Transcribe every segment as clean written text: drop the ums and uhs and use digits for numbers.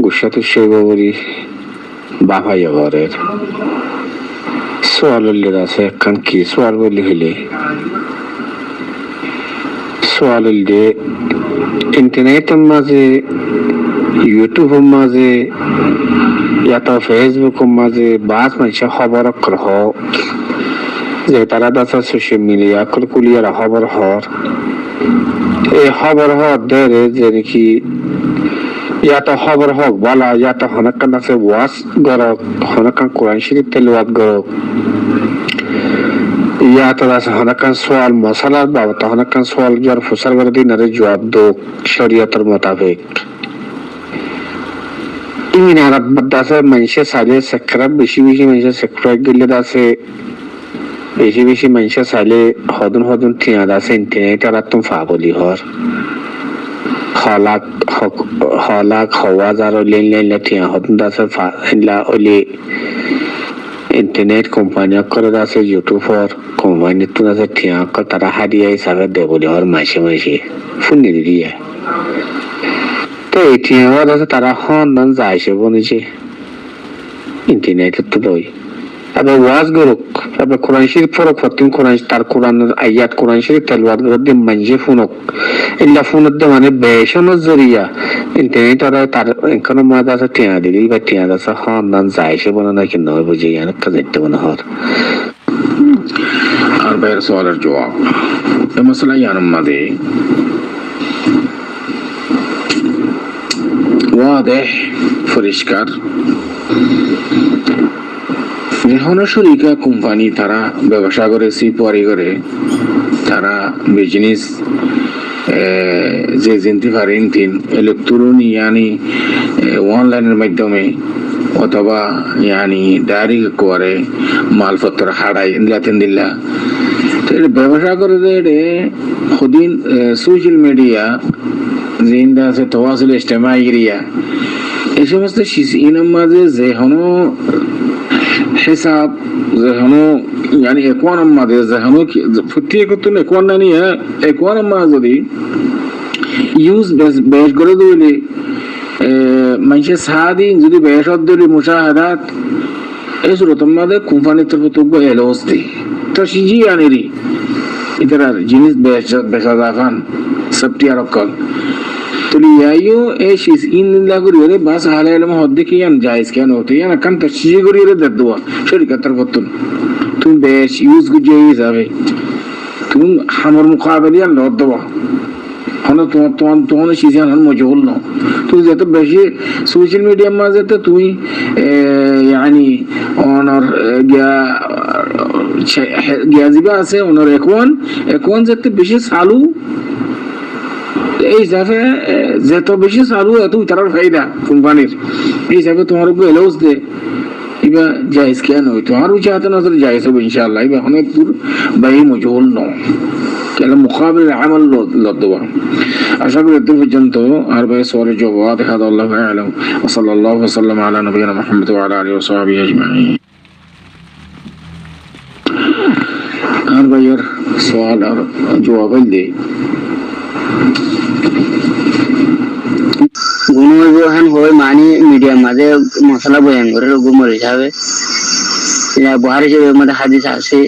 গুসাতে সেবরি বাভাই ঘরের সোয়ালের আছে একখান কি সোয়াল বলি হইলে সোয়াল দিয়ে ইন্টারনেটের মাঝে ইউটিউবের মাঝে ইয়াতো ফেসবুকের মাঝে বাস মানুষের খবর হ যে তারা দাসা সোশ্যাল মিডিয়া কুলিয়ারা খবর হর এই খবর হর ধরে যে নাকি ইয়াতো খবর হোক বলা ইয়াতো হনকান আছে ওয়াস গরক হনকান কোরআন শরীফ তেলাওয়াত গরক ইয়াতো আছে হনকান সোয়াল মশালার বাবদ হনকান সোয়াল যার ফুসার করে দিন আরে জবাব দো শরীয়তের মোতাবেক ইমিন আরব দাসে মানুষে সাজে সাকরাব বেশি বেশি মানুষে সাকরাব গেলে দাসে বেশি বেশি মানুষে চাইলে হদন ঠিয়া দাসে ইন্টারনেট আর তুম ফাবলি হর হলাক হাজার লেন ঠিয়া হদন দাসে ফাইলা ওলি ইন্টারনেট কোম্পানি করে দাসে ইউটিউবর কোম্পানি তো দাসে ঠিয়া তারা হারিয়া হিসাবে দে বলি হর মাসে মাসে ফুনি দিয়ে তো এই ঠিয়া দাসে তারা হন যাইছে বনেছে ইন্টারনেট তো দই আবার ওয়াজ গরক আবার কোরআন শরীফ পড়ক ফতিম কোরআন তার কোরআনের আয়াত কোরআন শরীফ তেলাওয়াত করে দিন মানজে ফোনক ইল্লা ফোনত দে মানে বেশনের জরিয়া ইন্টারনেট আর তার কোন মাদ আছে টিয়া দিলি বা টিয়া আছে হন যাইছে বনা না কি নয় বুঝি আর কাজতে বনা হর আর বাইরে সওয়ালের জবাব এই মশলা ইয়ার মাঝে ওয়াদেহ পরিষ্কার রেহনশরিকা কোম্পানি তারা ব্যবসা করে সিপরি করে তারা বিজনেস যে জিনতে পারেন তিন ইলেকট্রনিক ইয়ানি অনলাইনের মাধ্যমে অথবা ইয়ানি ডাইরেক্ট করে মালপত্র হারাই লাতেন দিল্লা ব্যবসা করে যে খুদিন সোশ্যাল মিডিয়া জিন্দা আছে তওয়াসুল ইজতিমাই এরিয়া এই সমস্ত ইনার মাঝে যে হনো হিসাব যে হনো yani একোয়ান মাঝে যে হনো ফুটি করতে একোয়ান না নিয়ে একোয়ান মাঝে যদি ইউজ বেশ করে দিলে মানুষের সাদি যদি বেশ দিলে মুশাহাদাত এই সুরত মাঝে কোম্পানির তরফ থেকে এলওস দি তো সিজি আনেরি ইতার জিনিস বেশ দাফান সবটি আর কল তুলি আইও এই শিস ইন লাগরি রে বাস হালাইলে মহদ্দে কি আন জায়েজ কেন হতে না কান তো সিজি করি রে দদুয়া শরীয়ত তরফ তুমি বেশ ইউজ গুজে যাবে তুমি আমার মুকাবেলে আর লদ দেওয়া হন তোমার সিজন হন মজহুল না তুই যত বেশি সোশ্যাল মিডিয়ার মাঝে তো তুই yani অনর গিয়া জিবা আছে অনর এখন যত বেশি চালু এই হিসাবে যত বেশি চালু এত তার ফায়দা কোম্পানির এই হিসাবে তোমার উপর এলাউস দে এবার জায়েজ কেন হয় তোমার চাহতে নজর জায়েজ হবে ইনশাআল্লাহ এবার অনেক দূর বাই মজহুল না কেন মুকাবিল আমল লদওয়া আশা করি এত পর্যন্ত আর ভাই সওয়ালের জবাব হাদা আল্লাহু আ'লাম ওয়া সাল্লাল্লাহু ওয়া সাল্লাম আলা নবিয়িনা মুহাম্মদ ওয়া আলা আলিহি ওয়া সাহবিহি আজমাইন আর ভাইয়ের সওয়াল আর জবাব দে গুণবহান হয় মানি মিডিয়ার মাঝে মশলা বয়ান করে গুমর হিসাবে বুহারি শরীফের মধ্যে হাদিস আছে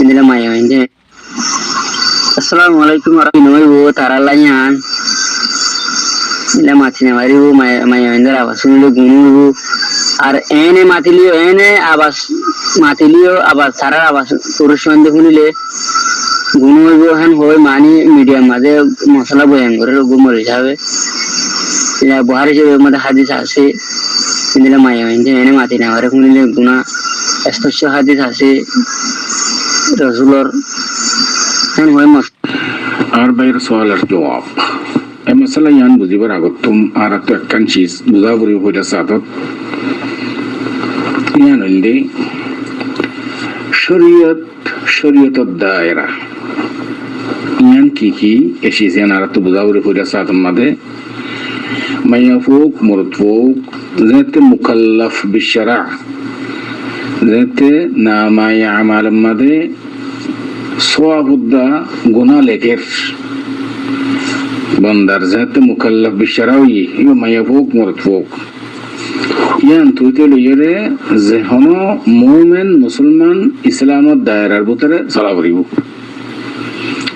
ইন্দিরা মায়া হইছে আসসালামু আলাইকুম নইবো তারা লাইয়ান ইলা মাথিনে মারিবো মায়া হইন্দার আবাস শুনলে গুণবো আর এনে মাতিলিও এনে আবাস মাতিলিও আবাস তারার আবাস পুরুষ মন্দে শুনিলে গুণবহান হয় মানি মিডিয়ার মাঝে মশলা বয়ান করে গুমর হিসাবে বুহারি শরীফের মধ্যে হাদিস আছে ইন্দিরা মায়া হইছে এনে মাতিনে মারে শুনিলে গুণা স্পষ্ট হাদিস আছে রাসূলুর আর বাইরের সওয়ালের জবাব এই মশলা ইয়ান বুঝিবার আগত তুম আর একটা একখান চিজ বুঝাবুরি হইতে সাথত ইয়ান হইলে শরীয়তের দায়রা ইয়ান কি এসে ইয়ান আর তো বুঝাবুরি হইতে সাথত মাঝে মাইয়া ফুক মরদ ফুক যাতে মুকাল্লাফ বিশরা যাতে না মায়া আমাল মাঝে সোয়াবুদ্দা গুনা লেখের বন্দার যাতে মুকাল্লাফ বিশারাও ইয়ে মায়া ফোক মরত ফোক ইয়ান তুইতে লইরে যে হন মুমিন মুসলমান ইসলামত দায়রার ভিতরে চলা করিব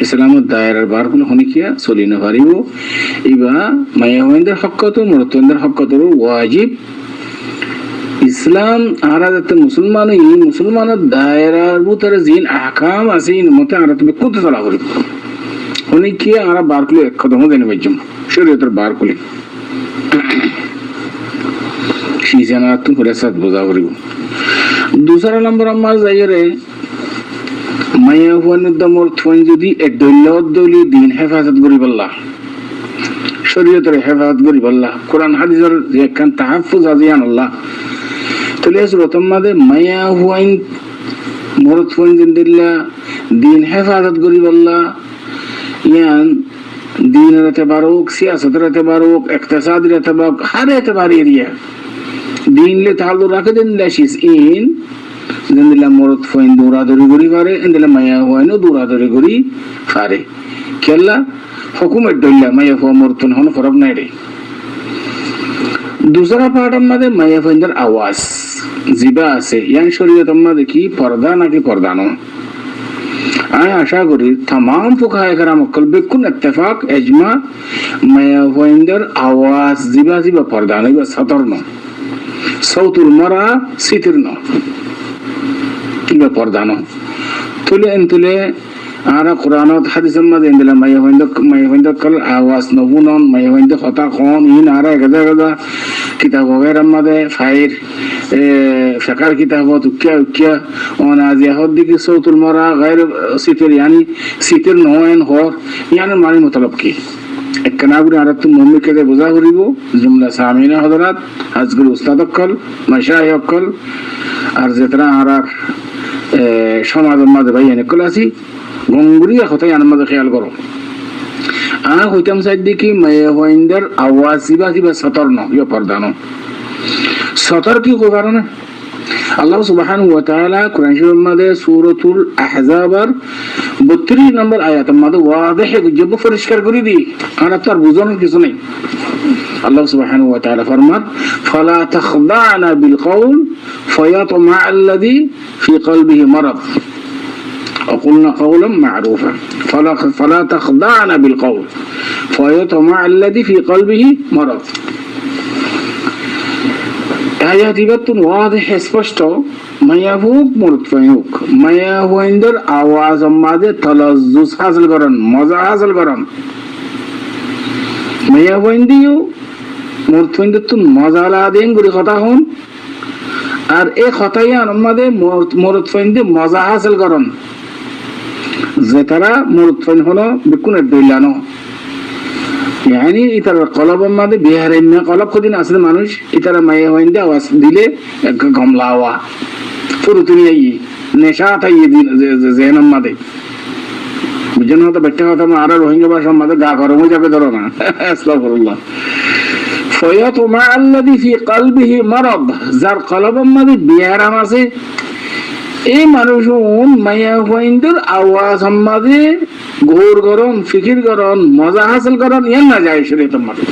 ইসলামত দায়রার বার কোন হনিকিয়া চলি না পারিব ইবা মায়া হইন্দের হক্কত মরতন্দের হক্কত ওয়াজিব ইসলাম আরা যাতে মুসলমান ই মুসলমানের দায়রার ভিতরে জিন আহকাম আছে ইন মতে আরা তুমি কত চলা করিব হনিকিয়া আরা বার কলি এক কদম দেনে বাইজম শরীয়তের বার কলি শিজানা তুম রেসাত বোঝা করিব দুসরা নম্বর আমার যাইরে মায়া হুয়ানুদ্দামর থুয়ান যদি এক দৌলি দিন হেফাজত করিব আল্লাহ শরীয়তের হেফাজত করিব আল্লাহ কোরআন হাদিসের যে একখান তাহাফুজ আজিয়ান আল্লাহ তাহলে সুরতম মাদে মায়া হুয়াইন মর থুয়ান জিন্দিল্লা দিন হেফাজত করিব আল্লাহ ইয়ান দিন রাতে বারুক সিয়াসত রাতে বারুক ইকতিসাদ রাতে বারুক হর এতবার এরিয়া দিন লে তালু রাখে দেন লাশিস ইন জিন্দিল্লা মরত ফইন দৌড়াদৌড়ি করি পারে ইন্দিল্লা মায়া হুয়াইনও দৌড়াদৌড়ি করি পারে কেল্লা হুকুমের দইল্লা মায়া হুয়া মরতন হন ফরক নাই রে दूसरा पार्ट আমাদের মায়া ফাইন্দার আওয়াজ জিবা আছে ইয়ান শরীয়ত আমাদের কি পর্দা নাকি পর্দা নয় আমি আশা করি तमाम ফুকাহায়ে কেরাম কল বিকুন ইত্তেফাক ইজমা মায়া ফাইন্দার আওয়াজ জিবা জিবা পর্দা নয় বা সতর নয় সৌতুল মারা সিতির নয় কিবা পর্দা নয় তুলে আরা কোরআনত হাদিসের মধ্যে ইন্দিলা মায়া ফাইন্দা কল আওয়াজ নবুনন মায়া ফাইন্দা কথা কোন ইন আরা গদা কিতাব वगैरह মধ্যে ফাইর ফিকার কিতাব উকিয়া ওনা জিয়াহদ দিকে সৌতুল মারা গায়র সিতির यानी সিতির নয়ন হর यानी মানে মতলব কি একনাগুরি আরা তো মুমিন কে বুঝা করিব জুমলা সামিনা হযরত আজগুল উস্তাদ কল মাশায়েখ কল আর যেতরা আরা সমাজের মধ্যে ভাইয়ানে কলাসি গঙ্গুরিয়া কথাই আমাদের খেয়াল করো হইতাম সাইড দেখি মায়া হইন্দার আওয়াজ জিবা সতর ন ইয়ে পর্দা ন সতর কি কারণে আল্লাহ সুবহানাহু ওয়া তাআলা কোরআন শরীফের মধ্যে সূরাতুল আহজাবের 32 নম্বর আয়াতের মধ্যে ওয়াজিহ জব পরিষ্কার করে দি আর তার বুঝানোর কিছু নেই আল্লাহ সুবহানাহু ওয়া তাআলা ফরমান ফালা তাখদানা বিল কওল ফায়াতমা আল্লাযী ফি কলবিহি মারাদ وقلنا قولا معروفا فلا تخضعن بالقول فيطمع الذي في قلبه مرض آيات بتون واضح স্পষ্ট মায়া হুক মুরতফাইনুক মায়া হুইন্দার আওয়াজ আমাদের তালাজ্জুজ হাসিল করেন মজা হাসিল করেন মায়া হুইন্দিও মুরতফাইন্দার তুন মজা লাদেন গুরি কথা হন আর এই কথাই আমাদের মুরতফাইন্দে মজা হাসিল করেন যে তারা মুরতফাইন হলো বিকুনের দইলানো يعني ইতার কলব মাদে বিহারেন না কলব কদিন আসলে মানুষ ইতারা মায়া হইন্দে আওয়াজ দিলে এক গমলাওয়া ফুরুতুনি আই নেশা তাই দিন জেহনম মাদে বুঝেন তো বেটা কথা আর রোহিঙ্গা ভাষা মাদে গা গরম হয়ে যাবে ধরো না আস্তাগফিরুল্লাহ ফায়াতমা আল্লাযী ফি কলবিহি মারাদ যার কলব মাদে বিহারাম আছে এই মানুষ মায়া হইন্দের আওয়াজ আমাদে ঘোর গরম ফিকির গরম মজা হাসিল করেন ইয়ান না যায় শরীয়ত মাদে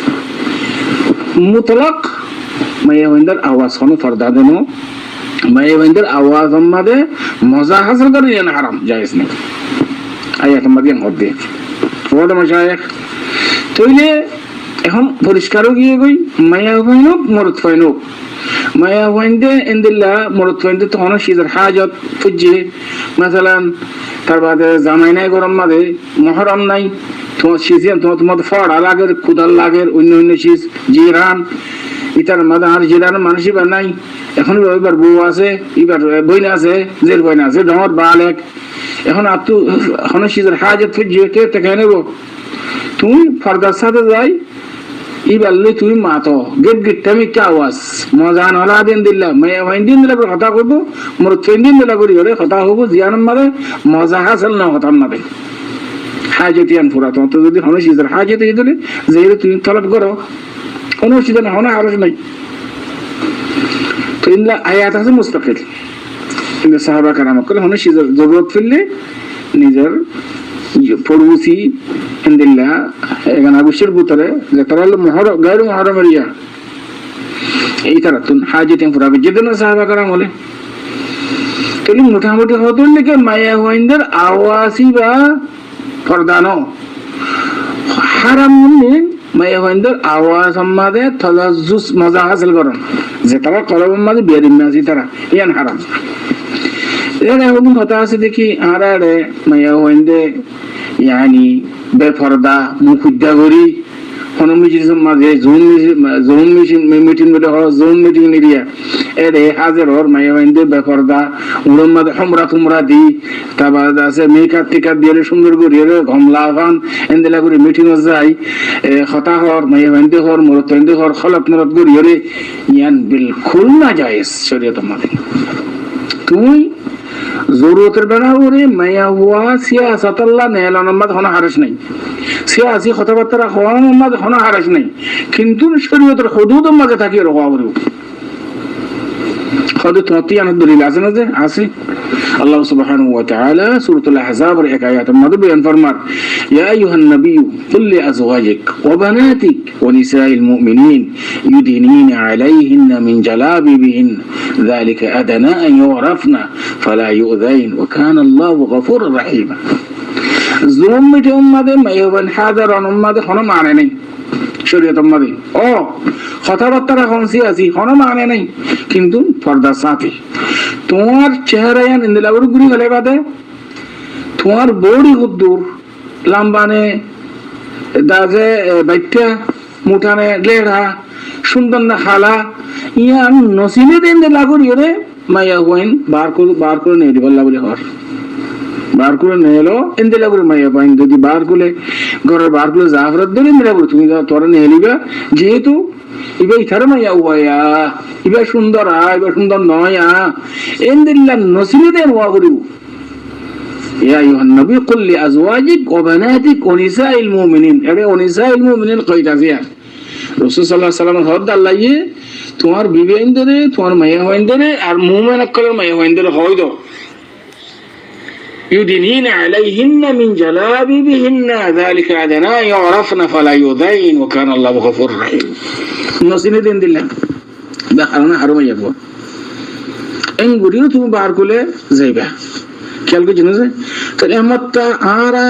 মুতলাক মায়া হইন্দের আওয়াজ কোন পর্দা দেন মায়া হইন্দের আওয়াজ আমাদে মজা হাসিল করেন ইয়ান হারাম জায়েজ না আয়াত মাদে হদ্দে ওটা মাশায়েখ তইলে এখন পরিষ্কারও গিয়ে গই মায়া হইনুক মরত ফাইনুক মায়া হইন্দে ইনদিল্লা মরত ফাইন্দে তো হনো শিজার হাজত ফুজে مثلا তার বাদে জামাই নাই গরম মাদে মুহররম নাই তোমার শিজিয়ান তোমার ফড় লাগের খুদাল লাগের অন্য শিজ জিরান ইতার মাদে আর জিরান মানুষই বা নাই এখন এবার বউ আছে এবার বইনা আছে জেল বইনা আছে ডমর বালেক এখন আতু হনো শিজার হাজত ফুজে কে থেকে নেব তুমি ফরদার সাথে যাই ইবাল্লে তুই মাতো গেট আমি কি আওয়াজ মজা নলা দিন দিলা মায়া ভাই দিন দিলা কথা কইব মোর তিন দিন দিলা করি হলে কথা হবো জিয়ান মারে মজা হাসল না কথা মারে হাজতিয়ান পুরা তো যদি হনো সিজার হাজতে দিলে যেইরে তুই তলব করো কোনো সিজন হনো আর নাই তো ইনলা আয়াত আছে মুস্তাকিল কিন্তু সাহাবা کرام কল হনো সিজার জরুরত ফিরলে নিজের পড়ুছি হিন্দিল্লা এখানে আগুশের ভিতরে যে তারা হলো গায়ের মহরমেরিয়া এই তারা তুন হাজিতেন ফুরাবে যেদিন সাহাবা কারাম বলে তাহলে মোটামুটি হতুন লিখে মায়া হইন্দের আওয়াসি বা ফরদানো হারাম মুন্নিন মায়া হইন্দের আওয়াজ সম্মাদে তলাজ্জুস মজা হাসিল করেন যে তারা কলব মাঝে বেরিম নাজি তারা ইয়ান হারাম এর এখন কথা আছে দেখি আরে মায়া হইন্দে ইয়ানি বেফরদা মুখুদ্দা করি কোন মিটিং মাঝে জোন মিটিং বলে জোন মিটিং নিরিয়া এরে হাজার হর মায়া হইন্দে বেফরদা উড়ন মাঝে হমরা তুমরা দি তারপর আছে মেকআপ টিকাপ দিয়ে সুন্দর করে ঘমলা ফান এন্দেলা করে মিটিং যাই হতা হর মায়া হইন্দে হর মরত হইন্দে হর খলক মরত করি রে ইয়ান বিলকুল না জায়েজ শরীয়ত মাঝে তুই জরুরতের বেড়া করে মায়া হুয়া সিয়াসাত আল্লাহ নেলানোর মাঝে কোনো হারেস নাই সিয়াসি কথাবার্তা হওয়ানোর মাঝে কোনো হারেস নাই কিন্তু শরীয়তের হুদুদের মাঝে থাকি রোয়া করব হদুদ ততি আনার দলিল আছে না যে আছে আল্লাহ সুবহানাহু ওয়া তাআলা সূরাতুল আহজাব এর এক আয়াতের মধ্যে বয়ান ফরমান ইয়া আইয়ুহান নাবিয়্যু কুল লিআজওয়াজিক ওয়া বানাতিক ওয়া নিসাইল মুমিনিন ইউদিনিনা আলাইহিন্না মিন জালাবিবিহিন যালিকা আদনা আন ইউরাফনা ফালা ইউযাইন ওয়া কানা আল্লাহু গফুরুর রহিম জুম মিটে উম্মাদে মাইয়াবান হাদারান উম্মাদে কোনো মানে নাই শরীয়ত উম্মাদে ও কথাবার্তা এখন সিয়াসি কোনো মানে নাই কিন্তু পর্দা সাথে তোমার চেহারা ইন্দিলাবর গুড়ি হলে বাদে তোমার বড়ি হুদ্দুর লাম্বানে দাজে বাইত্যা মুঠানে লেড়া সুন্দর না খালা ইয়ান নসিনে দিন লাগুর ইরে মাইয়া হইন বার করে নিয়ে দিবল্লা বলে হর বার করে নিয়ে এলো ইন্দিলা করে মাইয়া পাইন যদি বার করলে ঘরের বার করে জাফরত ধরে মিলা করে তুমি তোরা নিয়ে নিবা যেহেতু ইবা ইথারে মাইয়া উয়া ইবা সুন্দর ইবা সুন্দর নয় ইন্দিল্লা নসিনে দেন ওয়া করিব ইয়া আইয়ুহান নবী কুল লিআজওয়াজিক ওয়া বানাতিক ওয়া নিসাইল মুমিনিন এরে ওয়া নিসাইল মুমিনিন কইতা ফিয়া রাসূল সাল্লাল্লাহু আলাইহি ওয়াসাল্লাম হদ আল্লাহয়ে তোমার বিবি ইন্দরে তোমার মাইয়া হইন্দরে আর মুমিন আকলের মাইয়া হইন্দরে হয় দাও يدنين عليهن من جلابيبهن ذلك أدنى يعرفن فلا يؤذين وكان الله غفور رحيم نصيني دين دلله دخلنا حرم يبوا إن قرينا تم باركله زيبه كيالك جنوزه فالأمتا آرا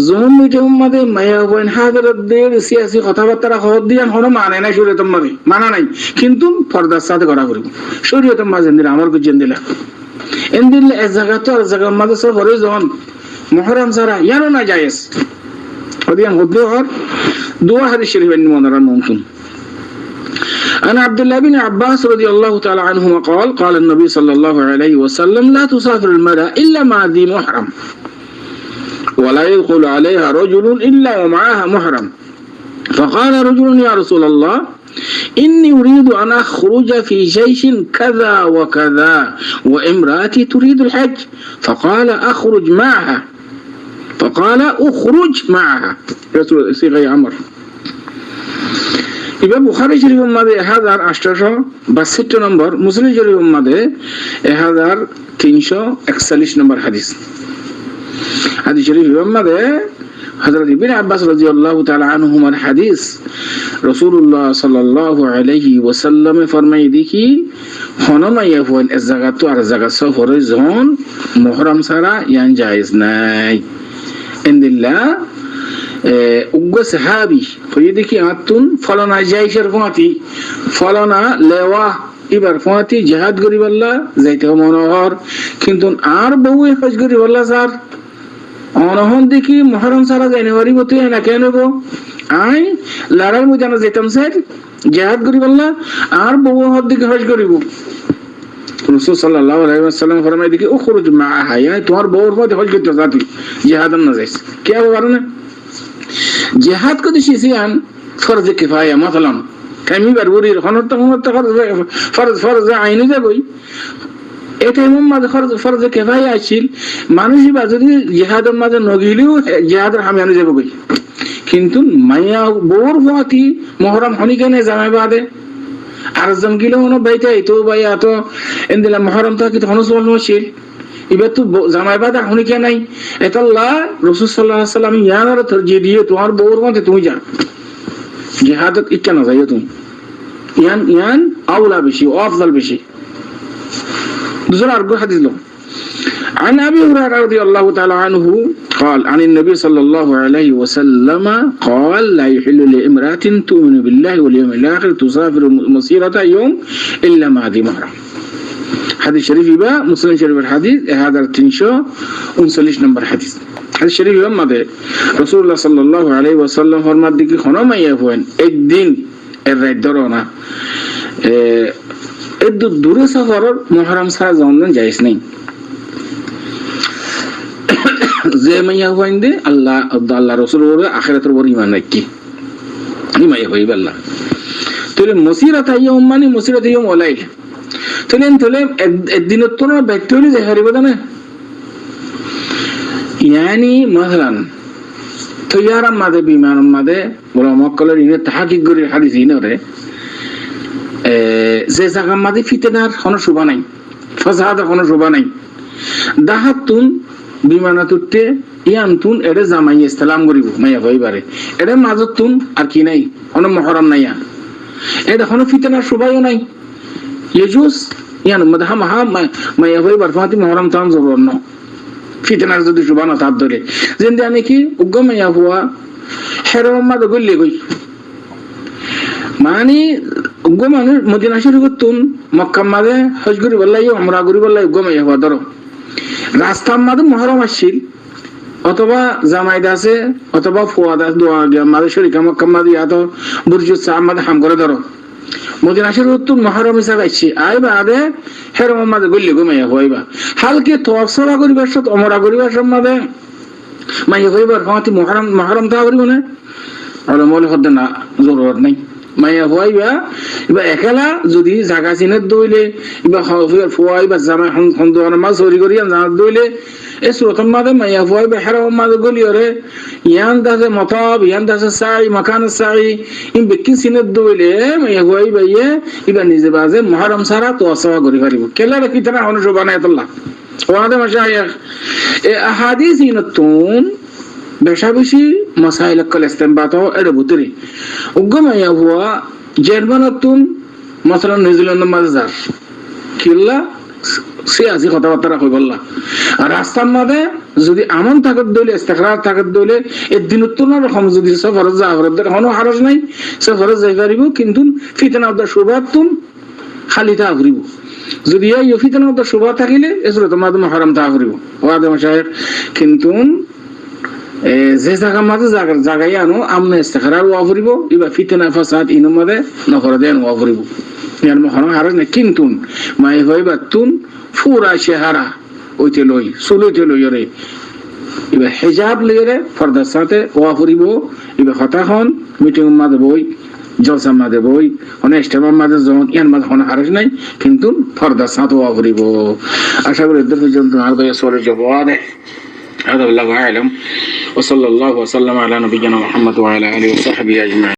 زوم ميته أمده ما يبون هذا الدير سياسي خطابات ترى خود ديان هنا معنى نه شورية أمده معنى نه كنتم فرد الساعة كرا كريم شورية أمده زندير عمر كجندله إندل الزكاة والزكاة ما تصير فريضة محرم سارا يانو ناجايز وديان غدوهر دوا هذا الشريف إن منارا ممكن أنا عبد الله بن عباس رضي الله تعالى عنهما قال النبي صلى الله عليه وسلم لا تسافر المرأة إلا مع ذي محرم ولا يدخل عليها رجل إلا ومعها محرم فقال رجل يا رسول الله إني أريد أن أخرج في جيش كذا وكذا وامرأتي تريد الحج فقال أخرج معها رسول صيغة عمر إبا بخاري شريف ماذا 1862 نمبر مسلم شريف ماذا 1341 نمبر حديث شريف ماذا حضرت ابن عباس رضي الله تعالى عنهما الحديث رسول الله صلى الله عليه وسلم فرمائے دیکھی خنما يفون الزكاة على الزكاة سفر زون محرم سرا يعني جائز নাই عند الله উগ্র সাহাবী কই দেখি আতুন ফলনা জাইশের ফাতি ফলনা লেওয়া এবার ফাতি জিহাদ করিব আল্লাহ যাইতে মনোহর কিন্তু আর বউ হজ করিব আল্লাহ স্যার অনহন দেখি মুহররম সারা জানুয়ারি বতে না কেন গো আই লারার মধ্যে না যেতাম স্যার জিহাদ করিব আল্লাহ আর বউ হজ দিকে হজ করিব রাসূল সাল্লাল্লাহু আলাইহি ওয়াসাল্লাম ফরমায় দেখি উখরুজ মাআহা يعني তোমার বউর মধ্যে হজ করতে যাতি জিহাদ না যাইস কি হবে কারণে জিহাদ কদি শিয়ান ফরজ কিফায়া مثلا কামি বারবুরি হনত ফরজ আইনে যাবই এটা এমন মাঝে ফরজ কিফায়া আছিল মানুষই বা যদি জিহাদের মাঝে নগিলেও জিহাদের হামি আনে যাবে কিন্তু মাইয়া বউর ফাতি মুহররম হনি কেন জামাই বাদে আর জন গিলো হনো বাইতে তো ভাই এত এন্দিলা মুহররম তা কি হনো সল নছিল এবার তো জামাই বাদা হুনি কে নাই এতাল্লাহ রাসূল সাল্লাল্লাহু আলাইহি ওয়াসাল্লাম ইয়ানার তরজিহ দিয়ে তোমার বউর মধ্যে তুমি যা জিহাদত ইচ্ছা না যাইও তুমি ইয়ান আউলা বেশি আফজাল বেশি দুসরা আরগো হাদিস লো عن أبي هريرة رضي الله تعالى عنه قال عن النبي صلى الله عليه وسلم قال لا يحل لامرأة تؤمن بالله واليوم الآخر تسافر مسيرة يوم إلا مع ذي محرم حديث شريف يبقى مسلم شريف الحديث هذا 339 نمبر حديث حديث شريف يبقى ماذا رسول الله صلى الله عليه وسلم فرمات ديكي خنا ما يفوين الدين الردرونا الدو دور سفر محرم سا زمن جائز नहीं যে মাইয়া হইন্দে আল্লাহ রাসূল ওর আখিরাতের উপর ঈমান রাখি এই মাইয়া হইবে আল্লাহ তাহলে মুসিরাত আইয়াম মানে মুসিরাত আইয়াম ওলাইল তাহলে একদিনের তো না ব্যক্তি হলে যে হারিবে না ইয়ানি مثلا তৈয়ারা মাদে বিমান মাদে বলা মক্কলের ইনে তাহাকিক গরি হাদিস ইনরে যে জায়গা মাদে ফিতনার কোনো শোভা নাই ফাসাদের কোনো শোভা নাই দাহাতুন বিমানাতুতে ইয়ানতুন এরে জামাই ইসলাম করিব মাইয়া হইবারে এরে মাজতুন আর কি নাই কোন মুহররম নাই এটা কোন ফিতনার শোভাও নাই ইজুস ইয়ান মদহা মহা মাইয়া হইবার ফাতি মুহররম তাম জবরন ফিতনার যদি শোভা না তার ধরে জিন্দা নাকি উগ্গ মাইয়া হুয়া হেরম মাদ গল্লি গই মানে উগ্গ মানুষ মদিনা শরীফতুন মক্কা মাদে হজ করি বললাই উমরা করি বললাই উগ্গ মাইয়া হুয়া ধরো রাস্তার মাঝে মহরম আসছিল অথবা জামাইদ আছে অথবা ফুয়াদ আছে দোয়া মাঝে শরীকা মক্কা মাঝে এত বুরজু সাম মাঝে হাম করে ধরো মদিনা শরীফতুন মহরম হিসাবে আসছে আই বাদে হেরম মাঝে গল্লি ঘুমাইয়া হইবা হালকে তওয়াফসরা করিবার সাথে উমরা করিবার মাঝে মাইয়া হইবার ফাতি মহরম তা করিব না আর মনে হতে না জরুরত নাই মাইয়া হইবা এবার একলা যদি জায়গা চিনে দইলে এবার ফুয়াই বা জামাই হন্দোয়ার মাছ চুরি করি জানাত দইলে এই সুরতন মাঝে মাইয়া ফুয়াই বা হেরাম মাঝে গলি ওরে ইয়ান দাসে মতাব ইয়ান দাসে সাই মাকান সাই ইন বেকি চিনে দইলে মাইয়া ফুয়াই বাইয়ে এবার নিজে বাজে মুহররম সারা তো আসওয়া করি পারিব কেলা রাখি তারা অনু শোভা আল্লাহ ওয়াদে মাশায়েখ এই আহাদিস ইনতুন বেশা বেশি মাসাইল কল ইস্তেমবাত এর ভিতরে উগ্গমাইয়া হুয়া জার্মানাতুন মাসালান নিউজিল্যান্ড মাজার কিল্লা সিয়াসি কথাবার্তা কই বললা আর রাস্তার মাঝে যদি আমন থাকত দইলে ইস্তিকরার থাকত দইলে এই দিনতুন রকম যদি সফরে যাওয়ার কোনো হারজ নাই সফরে যাই পারিব কিন্তু ফিতনার দা শুভাতুন খালি তা ঘুরিব যদি এই ফিতনার দা শুভা থাকিলে এসরে তোমার মুহররম তা ঘুরিব ওয়াদে মাশায়েখ কিন্তু যে জায়গা মাঝে জায়গায় আনো আমনে ইস্তিকরার ওয়া ফুরিব ইবা ফিতনা ফাসাদ ইনো মাঝে নকর দেন ওয়া ফুরিব ইয়ার মহরম হারজ না কিন্তু মাই হইবা তুন ফুরা শেহারা ওইতে লই সুলইতে লই রে ইবা হিজাব লইরে পর্দার সাথে ওয়া ফুরিব ইবা হতাখন মিটিং মাঝে বই জলসা মাঝে বই অনেক ইস্তেমা মাঝে জন ইয়ার মাঝে কোনো হারজ নাই কিন্তু পর্দার সাথে ওয়া ফুরিব আশা করি এদের পর্যন্ত আর ভাই সরে জবাব هذا والله أعلم وصلى الله وسلم على نبينا محمد وعلى آله وصحبه أجمعين